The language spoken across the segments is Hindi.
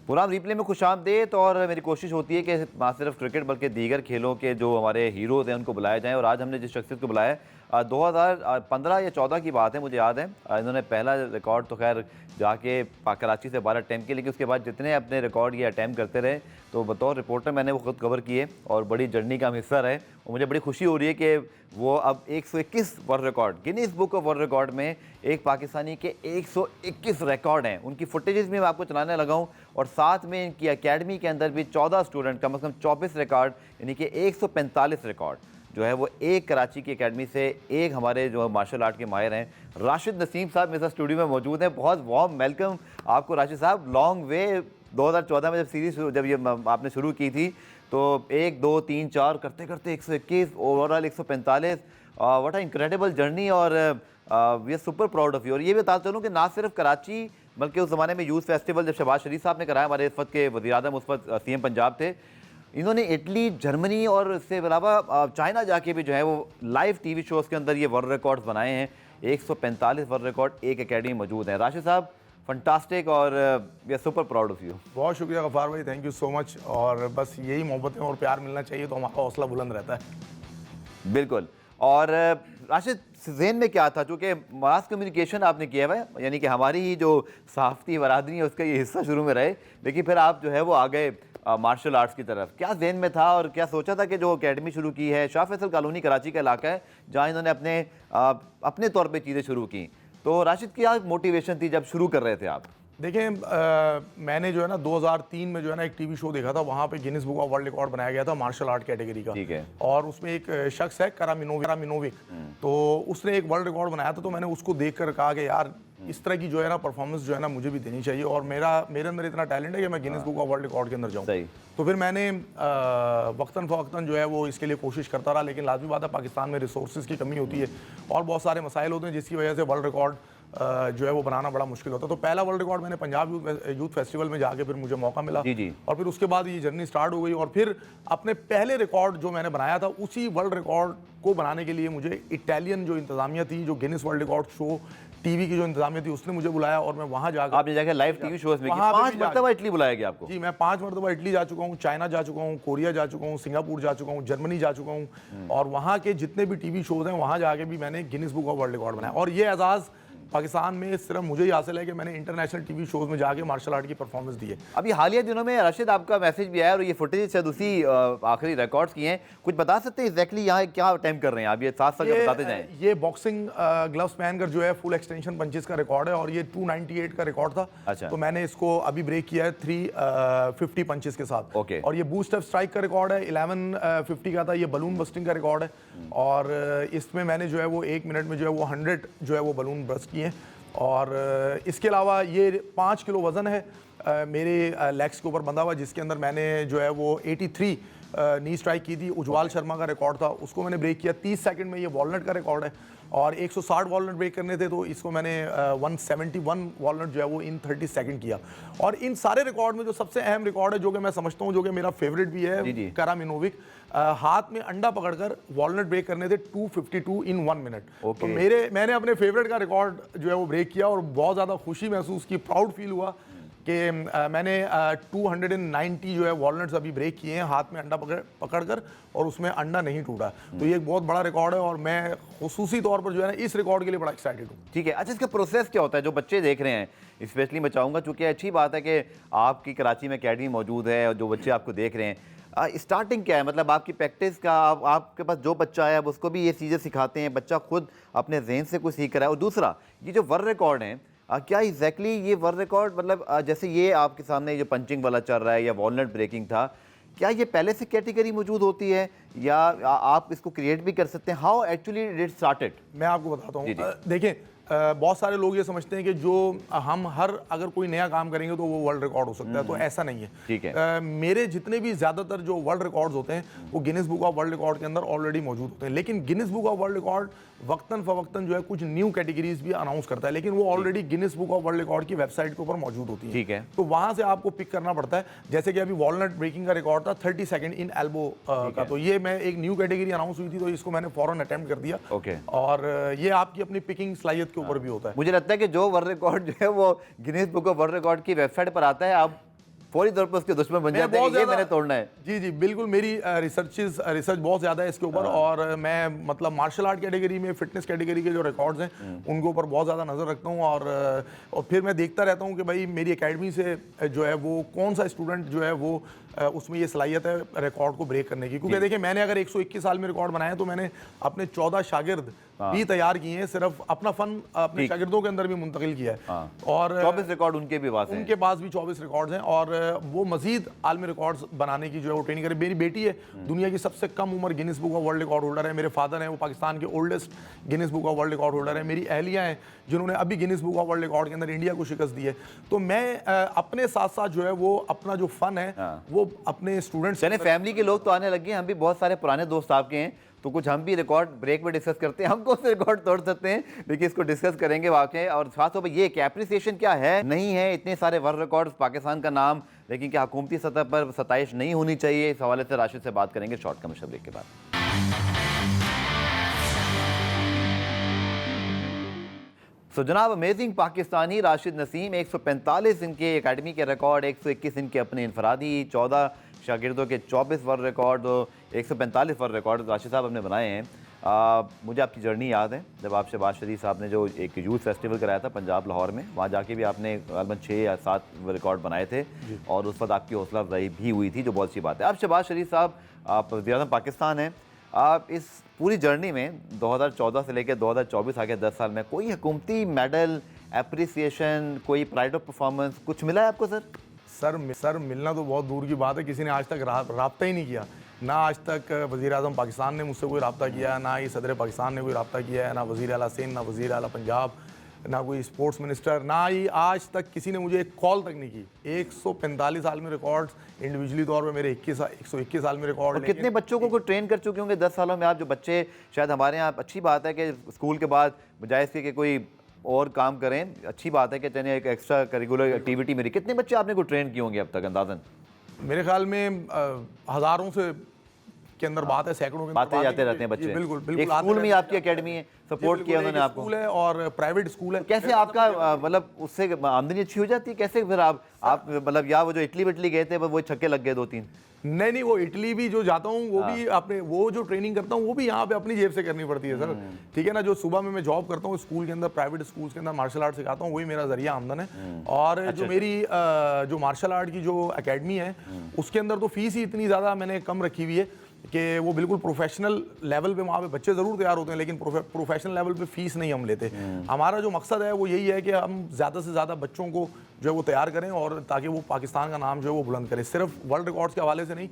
पूरा रिप्ले में खुशामदीद। और मेरी कोशिश होती है कि ना सिर्फ क्रिकेट बल्कि दीगर खेलों के जो हमारे हीरोज़ हैं उनको बुलाया जाए। और आज हमने जिस शख्सियत को बुलाया है 2015 या 14 की बात है, मुझे याद है। इन्होंने पहला रिकॉर्ड तो खैर जाके कराची से 12 अटैम्प्ट किए, लेकिन उसके बाद जितने अपने रिकॉर्ड ये अटैम्प्ट करते रहे तो बतौर रिपोर्टर मैंने वो खुद कवर किए और बड़ी जर्नी का हम हिस्सा रहे। और मुझे बड़ी खुशी हो रही है कि वो अब 121 world record Guinness book of world record में एक पाकिस्तानी के 121 रिकॉर्ड हैं। उनकी फुटेजेस भी मैं आपको चलाने लगा हूँ और साथ में इनकी एकेडमी के अंदर भी 14 स्टूडेंट, कम से कम 24 रिकॉर्ड, यानी कि 145 रिकॉर्ड जो है वो एक कराची की एकेडमी से, एक हमारे जो मार्शल आर्ट के माहिर हैं राशिद नसीम साहब मेरे साथ स्टूडियो में मौजूद हैं। बहुत वार्म वेलकम आपको राशिद साहब। लॉन्ग वे 2014 में जब सीरीज जब ये आपने शुरू की थी तो 1 2 3 4 करते करते 121, overall 145। What a incredible journey और we are super proud of you. और ये भी बताते चलूँ कि ना सिर्फ कराची बल्कि उस ज़माने में यूथ फेस्टिवल जब शहबाज शरीफ साहब ने कराया, हमारे इस वक्त के वज़ीर आज़म उस वक्त सीएम पंजाब थे, इन्होंने इटली, जर्मनी और इससे अलावा चाइना जाके भी जो है वो लाइव टीवी शोज़ के अंदर ये वर्ल्ड रिकॉर्ड्स बनाए हैं। 145 वर्ल्ड रिकॉर्ड एक एकेडमी मौजूद है। राशिद साहब फंटास्टिक और we are super proud of you. बहुत शुक्रिया गफ़ार भाई, थैंक यू सो मच। और बस यही मोहब्बतें और प्यार मिलना चाहिए तो हमारा हौसला बुलंद रहता है। बिल्कुल। और राशिद ज़हन में क्या था, चूँकि मास कम्युनिकेशन आपने किया हुआ है, यानी कि हमारी ही जो सहाफ़ती बरादरी है उसका ये हिस्सा शुरू में रहे, लेकिन फिर आप जो है वो आ गए मार्शल आर्ट्स की तरफ। क्या ज़हन में था और क्या सोचा था कि जो एकेडमी शुरू की है, शाह फैसल कॉलोनी कराची का इलाका है जहाँ इन्होंने अपने तौर पे चीज़ें शुरू की, तो राशिद क्या मोटिवेशन थी जब शुरू कर रहे थे आप? देखें, मैंने जो है ना 2003 में जो है ना एक टीवी शो देखा था, वहाँ पे Guinness book of world record बनाया गया था मार्शल आर्ट कैटेगरी का। ठीक है। और उसमें एक शख्स है करामिनोविक, तो उसने एक वर्ल्ड रिकॉर्ड बनाया था। तो मैंने उसको देख कर कहा कि यार इस तरह की जो है ना परफॉर्मेंस जो है ना मुझे भी देनी चाहिए और मेरे अंदर इतना टैलेंट है कि मैं Guinness book of world record के अंदर जाऊँ। तो फिर मैंने वक्तन फ़वक्तन जो है वो इसके लिए कोशिश करता रहा, लेकिन लाजमी बात है पाकिस्तान में रिसोर्सेज की कमी होती है और बहुत सारे मसाइल होते हैं जिसकी वजह से वर्ल्ड रिकॉर्ड जो है वो बनाना बड़ा मुश्किल होता है। तो पहला वर्ल्ड रिकॉर्ड मैंने पंजाब यूथ फेस्टिवल में जाके फिर मुझे मौका मिला। जी। और फिर उसके बाद ये जर्नी स्टार्ट हो गई और फिर अपने पहले रिकॉर्ड जो मैंने बनाया था उसी वर्ल्ड रिकॉर्ड को बनाने के लिए मुझे इटालियन जो इंतजामिया थी, जो Guinness world record show TV की जो इंतजामिया थी, उसने मुझे बुलाया और मैं वहाँ जाकर, आपने जाकर लाइव टीवी शोज में 5 मरतबा इटली बुलाया गया आपको? जी, मैं 5 मरतबा इटली जा चुका हूँ, चाइना जा चुका हूँ, कोरिया जा चुका हूँ, सिंगापुर जा चुका हूँ, जर्मनी जा चुका हूँ और वहाँ के जितने भी टीवी शोज हैं वहाँ जाके भी मैंने Guinness book of world record बनाया। और ये एजाज़ पाकिस्तान में सिर्फ मुझे ही हासिल है कि मैंने इंटरनेशनल टीवी शोज में जाके मार्शल आर्ट की परफॉर्मेंस दी है। अभी हालिया दिनों में राशिद आपका मैसेज भी आया और ये फुटेज शायद उसी आखिरी रिकॉर्ड्स की हैं, कुछ बता सकते हैं एग्जैक्टली यहाँ क्या अटेम्प्ट कर रहे हैं आप, ये साथ साथ बताते जाएं। ये बॉक्सिंग ग्लव्स पहनकर जो है फुल एक्सटेंशन पंचेस का रिकॉर्ड है और ये 298 का रिकॉर्ड था। अच्छा। तो मैंने इसको अभी ब्रेक किया है 350 पंचेस के साथ। ओके। और ये बूस्ट अप स्ट्राइक का रिकॉर्ड है, 1150 का था, ये बलून बस्टिंग का रिकॉर्ड है और इसमें मैंने जो है वो 1 मिनट में जो है वो 100 जो है वो बलून बस्ट किए। और इसके अलावा ये 5 किलो वज़न है मेरे लेग्स के ऊपर बंधा हुआ, जिसके अंदर मैंने जो है वो 83 नी स्ट्राइक की थी। उज्जवल शर्मा का रिकॉर्ड था, उसको मैंने ब्रेक किया 30 सेकंड में। ये वॉलनट का रिकॉर्ड है और 160 वॉलनट ब्रेक करने थे, तो इसको मैंने 171 वॉलनट जो है वो इन 30 सेकंड किया। और इन सारे रिकॉर्ड में जो सबसे अहम रिकॉर्ड है, जो कि मैं समझता हूँ जो कि मेरा फेवरेट भी है, करामिनोविक हाथ में अंडा पकड़कर वॉलनट ब्रेक करने थे 252 इन 1 मिनट। तो मैंने अपने फेवरेट का रिकॉर्ड जो है वो ब्रेक किया और बहुत ज़्यादा खुशी महसूस की, प्राउड फील हुआ कि मैंने 290 जो है वॉलनट्स अभी ब्रेक किए हैं हाथ में अंडा पकड़कर और उसमें अंडा नहीं टूटा। तो ये एक बहुत बड़ा रिकॉर्ड है और मैं खुसूसी तौर पर जो है ना इस रिकॉर्ड के लिए बड़ा एक्साइटेड हूँ। ठीक है। अच्छा, इसका प्रोसेस क्या होता है जो बच्चे देख रहे हैं, स्पेशली मैं चाहूँगा चूँकि अच्छी बात है कि आपकी कराची में अकेडमी मौजूद है और जो बच्चे आपको देख रहे हैं, स्टार्टिंग क्या है, मतलब आपकी प्रैक्टिस का, आपके पास जो बच्चा है अब उसको भी ये चीज़ें सिखाते हैं, बच्चा खुद अपने जहन से कुछ सीख रहा है? और दूसरा, ये जो वर्ल्ड रिकॉर्ड हैं, क्या एग्जैक्टली ये वर्ल्ड रिकॉर्ड, मतलब जैसे ये आपके सामने जो पंचिंग वाला चल रहा है या वॉलनट ब्रेकिंग था, क्या ये पहले से कैटेगरी मौजूद होती है या आप इसको क्रिएट भी कर सकते हैं? How actually it started? मैं आपको बताता हूँ। देखिए, बहुत सारे लोग ये समझते हैं कि जो हम अगर कोई नया काम करेंगे तो वो वर्ल्ड रिकॉर्ड हो सकता है, तो ऐसा नहीं है। ठीक है। मेरे जितने भी ज़्यादातर जो वर्ल्ड रिकॉर्ड्स होते हैं वो Guinness book of world record के अंदर ऑलरेडी मौजूद होते हैं, लेकिन Guinness book of world record वक्तन फ़वक्तन जो है कुछ न्यू कैटेगरीज भी अनाउंस करता है, लेकिन वो already Guinness book of world record की वेबसाइट के ऊपर मौजूद होती है। ठीक है। तो वहाँ से आपको पिक करना पड़ता है। जैसे कि अभी वॉलनट ब्रेकिंग का रिकॉर्ड था 30 सेकंड इन एल्बो का, तो ये मैं एक न्यू कैटेगरी अनाउंस हुई थी तो इसको मैंने फौरन अटेम्प्ट कर दिया। ओके। और ये आपकी अपनी पिकिंग सलाहियत के ऊपर भी होता है। मुझे लगता है कि जो वर्ल्ड रिकॉर्ड जो है वो Guinness book of world record की वेबसाइट पर आता है, आप फौरी तौर पर उसके दुश्मन बन मैं जाते हैं बहुत कि ये ज़्यादा- मैंने तोड़ना है। जी जी बिल्कुल, मेरी रिसर्च बहुत ज़्यादा है इसके ऊपर, और मैं मतलब मार्शल आर्ट कैटेगरी में, फिटनेस कैटेगरी के जो रिकॉर्ड्स हैं उनके ऊपर बहुत ज़्यादा नज़र रखता हूँ, और फिर मैं देखता रहता हूँ कि भाई मेरी एकेडमी से जो है वो कौन सा स्टूडेंट जो है वो उसमें ये सलाहियत है रिकॉर्ड को ब्रेक करने की। क्योंकि देखिए मैंने अगर 121 साल में रिकॉर्ड बनाया तो मैंने अपने 14 शागिर्द भी तैयार किए हैं, सिर्फ अपना फन अपने शागिर्दों के अंदर भी मुंतकिल किया है। और 24 रिकॉर्ड उनके भी पास हैं। उनके पास भी 24 रिकॉर्ड्स हैं, और वो मजीद आलमी रिकॉर्ड्स बनाने की जो है वो ट्रेनिंग करे। मेरी बेटी है दुनिया की सबसे कम उम्र Guinness book of world record holder है। मेरे फादर हैं वो पाकिस्तान के oldest Guinness book of world record holder है। मेरी अहलिया हैं जिन्होंने अभी Guinness book of world record के अंदर इंडिया को शिकस्त दी है। तो मैं अपने साथ साथ जो है वो अपना जो फन है वो अपने स्टूडेंट्स, चले फैमिली के लोग तो आने लगे हैं, हम भी बहुत सारे पुराने दोस्त आपके हैं, तो कुछ हम भी रिकॉर्ड ब्रेक में डिस्कस करते हैं, हम कौन से रिकॉर्ड तोड़ सकते हैं, लेकिन इसको डिस्कस करेंगे वाकई। और खासतौर पर ये कि एप्रिसिएशन क्या है, नहीं है इतने सारे वर्ल्ड रिकॉर्ड, पाकिस्तान का नाम, लेकिन क्या हुकूमती सतह पर सताइश नहीं होनी चाहिए, इस हवाले से राशिद से बात करेंगे शॉर्ट कमर्शियल ब्रेक के बाद। सो जनाब, अमेजिंग पाकिस्तानी राशिद नसीम, 145 इनके एकेडमी के रिकॉर्ड, 121 इनके अपने इनफरादी, 14 शागिर्दों के 24 world record, 145 world record Rashid साहब हमने बनाए हैं। मुझे आपकी जर्नी याद है, जब आप शहबाज शरीफ साहब ने जो एक यूथ फेस्टिवल कराया था पंजाब लाहौर में, वहाँ जाके भी आपने तकरीबन 6 या 7 रिकॉर्ड बनाए थे, और उस वक्त आपकी हौसला अफजाई भी हुई थी, जो बहुत अच्छी बात है। अब शहबाज शरीफ साहब, आप वज़ीर-ए-आज़म पाकिस्तान हैं, आप इस पूरी जर्नी में 2014 से लेकर 2024 आगे 10 साल में कोई हुकूमती मेडल, एप्रिसिएशन, कोई प्राइड ऑफ परफॉर्मेंस कुछ मिला है आपको? सर मिलना तो बहुत दूर की बात है, किसी ने आज तक राब्ता ही नहीं किया। ना आज तक वज़ीर-ए-आज़म पाकिस्तान ने मुझसे कोई रब्ता किया, ना ही सदर पाकिस्तान ने कोई रब्ता किया है, ना वज़ीर आला सिंध, ना वज़ीर आला पंजाब, ना कोई स्पोर्ट्स मिनिस्टर, ना ही आज तक किसी ने मुझे एक कॉल तक नहीं की। 145 साल में रिकॉर्ड्स, इंडिविजुअली तौर पे मेरे 121 साल में रिकॉर्ड। और कितने बच्चों को ट्रेन कर चुके होंगे 10 सालों में आप? जो बच्चे शायद हमारे यहाँ, अच्छी बात है कि स्कूल के बाद बजाय इसके कि कोई और काम करें, अच्छी बात है कि चलिए एक एक्स्ट्रा करिकुलर एक्टिविटी मेरी। कितने बच्चे आपने को ट्रेन किए होंगे अब तक अंदाजन? मेरे ख्याल में हज़ारों से के अंदर बात है, सैकड़ों के अंदर आते जाते रहते हैं बच्चे। बिल्कुल एक बिल्कुल। स्कूल में आपकी एकेडमी है, सपोर्ट किया उन्होंने आपको? स्कूल है और प्राइवेट स्कूल है। कैसे आपका मतलब उससे आमदनी अच्छी हो जाती है? कैसे फिर आप मतलब, या वो जो इटली विटली गए थे वो छक्के लग गए 2-3? नहीं, वो इटली भी जो जाता हूँ वो भी अपने, वो जो ट्रेनिंग करता हूँ वो भी यहाँ पे अपनी जेब से करनी पड़ती है सर, ठीक है ना। जो सुबह में मैं जॉब करता हूँ स्कूल के अंदर, प्राइवेट स्कूल्स के अंदर मार्शल आर्ट सिखाता हूँ, वही मेरा जरिया आमदन है। और जो मेरी जो मार्शल आर्ट की जो एकेडमी है उसके अंदर तो फीस ही इतनी ज़्यादा मैंने कम रखी हुई है कि वो बिल्कुल प्रोफेशनल लेवल पे वहाँ पे बच्चे ज़रूर तैयार होते हैं, लेकिन प्रोफेशनल लेवल पे फीस नहीं हम लेते। हमारा जो मकसद है वो यही है कि हम ज़्यादा से ज़्यादा बच्चों को जो है वो तैयार करें, और ताकि वो पाकिस्तान का नाम जो है वो बुलंद करें। सिर्फ वर्ल्ड रिकॉर्ड्स के हवाले से नहीं,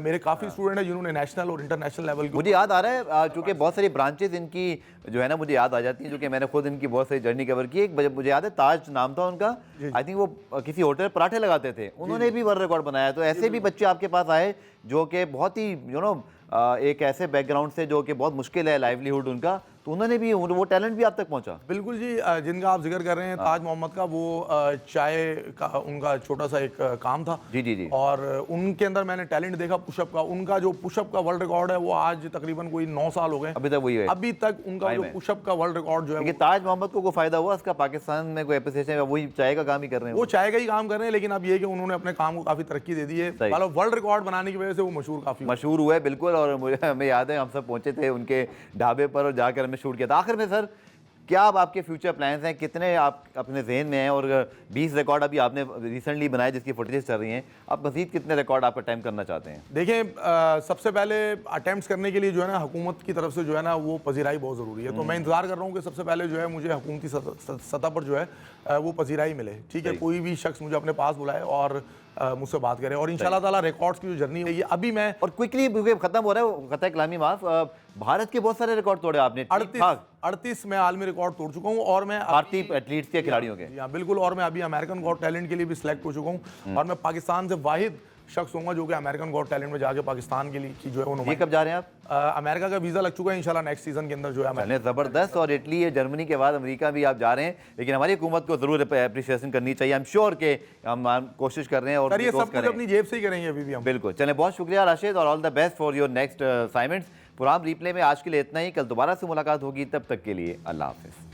मेरे काफ़ी स्टूडेंट हैं जिन्होंने नेशनल और इंटरनेशनल लेवल की। मुझे याद आ रहा है क्योंकि बहुत सारी ब्रांचेज इनकी जो है ना मुझे याद आ जाती हैं, जो कि मैंने खुद इनकी बहुत सारी जर्नी कवर की। एक मुझे याद है, ताज नाम था उनका, आई थिंक वो किसी होटल पराठे लगाते थे, उन्होंने भी वर्ल्ड रिकॉर्ड बनाया। तो ऐसे भी बच्चे आपके पास आए जो कि बहुत ही एक ऐसे बैकग्राउंड से जो कि बहुत मुश्किल है लाइवलीहुड उनका, तो उन्होंने भी वो टैलेंट भी आप तक पहुंचा? बिल्कुल जी, जिनका आप जिक्र कर रहे हैं ताज मोहम्मद का, वो चाय का उनका छोटा सा एक काम था। जी जी जी। और उनके अंदर मैंने टैलेंट देखा पुशअप का। उनका जो पुशअप का वर्ल्ड रिकॉर्ड है वो आज तकरीबन कोई 9 साल हो गए, अभी तक वही है। अभी तक उनका जो पुशअप का वर्ल्ड रिकॉर्ड जो है। लेकिन ताज मोहम्मद को कोई फायदा हुआ उसका? पाकिस्तान में कोई एप्रिसिएशन? वही चाय का काम ही कर रहे हैं? वो चाय का ही काम कर रहे हैं, लेकिन अब ये कि उन्होंने अपने काम को काफी तरक्की दे दी है। वर्ल्ड रिकॉर्ड बनाने की वजह से वो मशहूर हुआ है। बिल्कुल। और मुझे हमें याद है हम सब पहुंचे थे उनके ढाबे पर और जाकर हमने शूट किया था। आखिर में सर, क्या अब आपके फ्यूचर प्लान्स हैं? कितने आप अपने जहन में हैं? और 20 रिकॉर्ड अभी आपने रिसेंटली बनाए जिसकी फुटेजेस चल रही हैं, आप मजीद कितने रिकॉर्ड आप अटैम्प्ट करना चाहते हैं? देखिए, सबसे पहले अटैम्प्ट्स करने के लिए जो है ना हुकूमत की तरफ से जो है ना वो पजीराई बहुत ज़रूरी है। तो मैं इंतजार कर रहा हूँ कि सबसे पहले जो है मुझे हुकूमती सतह पर जो है वो पजीराई मिले, ठीक है। कोई भी शख्स मुझे अपने पास बुलाए और मुझसे बात करें, और इंशाल्लाह ताला रिकॉर्ड्स की जो जर्नी है ये अभी मैं। और क्विकली क्योंकि खत्म हो रहा है, खता कलामी माफ, भारत के बहुत सारे रिकॉर्ड तोड़े आपने। 38 मैं आलमी रिकॉर्ड तोड़ चुका हूँ, और मैं भारतीय एथलीट्स के खिलाड़ियों के। हाँ बिल्कुल। और मैं अभी अमेरिकन गॉट टैलेंट के लिए भी सिलेक्ट हो चुका हूँ, और मैं पाकिस्तान से वाहिद शख्स होगा जो कि अमेरिकन गॉट टैलेंट में जाके पाकिस्तान के लिए की जो है वो। ये कब जा रहे हैं आप? अमेरिका का वीज़ा लग चुका है, इंशाल्लाह नेक्स्ट सीजन के अंदर जो है। चलिए ज़बरदस्त। और इटली है, जर्मनी के बाद अमेरिका भी आप जा रहे हैं, लेकिन हमारी हुकूमत को ज़रूर अप्रिशिएशन करनी चाहिए। आई एम श्योर के हम कोशिश कर रहे हैं और ये सब कुछ अपनी जेब से ही करेंगे अभी भी हम। बिल्कुल। चलें, बहुत शुक्रिया राशिद, और all the best for your next assignments. Programme replay में आज के लिए इतना ही। कल दोबारा से मुलाकात होगी, तब तक के लिए अल्लाह हाफिज़।